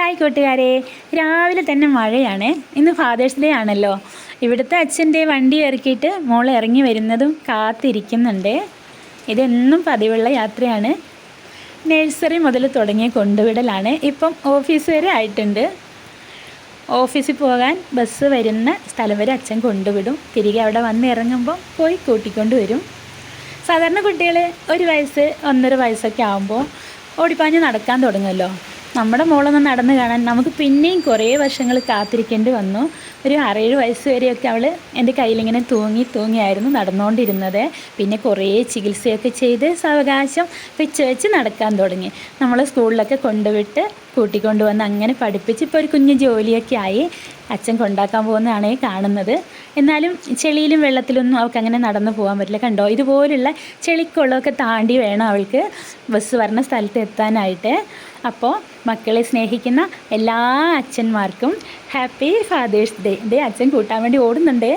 Hi കൂട്ടുകാരെ, രാവിലെ തന്നെ മഴയാണ്. ഇന്ന് ഫാദേഴ്സ് ഡേ ആണല്ലോ. ഇവിടുത്തെ അച്ഛൻ്റെ വണ്ടി ഇറക്കിയിട്ട് മോൾ ഇറങ്ങി വരുന്നതും കാത്തിരിക്കുന്നുണ്ട്. ഇതെന്നും പതിവുള്ള യാത്രയാണ്. നഴ്സറി മുതൽ തുടങ്ങിയ കൊണ്ടുവിടലാണ്. ഇപ്പം ഓഫീസ് വരെ ആയിട്ടുണ്ട്. ഓഫീസിൽ പോകാൻ ബസ് വരുന്ന സ്ഥലം വരെ അച്ഛൻ കൊണ്ടുവിടും. തിരികെ അവിടെ വന്ന് ഇറങ്ങുമ്പോൾ പോയി കൂട്ടിക്കൊണ്ട് വരും. സാധാരണ കുട്ടികൾ 1 വയസ്സ് 1.5 വയസ്സൊക്കെ ആകുമ്പോൾ ഓടിപ്പാഞ്ഞ് നടക്കാൻ തുടങ്ങുമല്ലോ. നമ്മുടെ മോളൊന്ന് നടന്ന് കാണാൻ നമുക്ക് പിന്നെയും കുറേ വർഷങ്ങൾ കാത്തിരിക്കേണ്ടി വന്നു. ഒരു 6-7 വയസ്സ് വരെയൊക്കെ അവൾ എൻ്റെ കയ്യിലിങ്ങനെ തൂങ്ങിയായിരുന്നു നടന്നുകൊണ്ടിരുന്നത്. പിന്നെ കുറേ ചികിത്സയൊക്കെ ചെയ്ത് സാവകാശം വെച്ച് നടക്കാൻ തുടങ്ങി. നമ്മൾ സ്കൂളിലൊക്കെ കൊണ്ടുവിട്ട് കൂട്ടിക്കൊണ്ടുവന്ന് അങ്ങനെ പഠിപ്പിച്ച് ഇപ്പോൾ ഒരു കുഞ്ഞ് ജോലിയൊക്കെ ആയി. അച്ഛൻ കൊണ്ടാക്കാൻ പോകുന്നതാണ് കാണുന്നത്. എന്നാലും ചെളിയിലും വെള്ളത്തിലൊന്നും അവൾക്ക് അങ്ങനെ നടന്നു പോകാൻ പറ്റില്ല. കണ്ടോ, ഇതുപോലുള്ള ചെളിക്കുള്ളമൊക്കെ താണ്ടി വേണം അവൾക്ക് ബസ് വരുന്ന സ്ഥലത്ത് എത്താനായിട്ട്. അപ്പോൾ മക്കളെ സ്നേഹിക്കുന്ന എല്ലാ അച്ഛന്മാർക്കും ഹാപ്പി ഫാദേഴ്സ് ഡേ. അച്ഛൻ കൂട്ടാൻ വേണ്ടി ഓടുന്നുണ്ട്.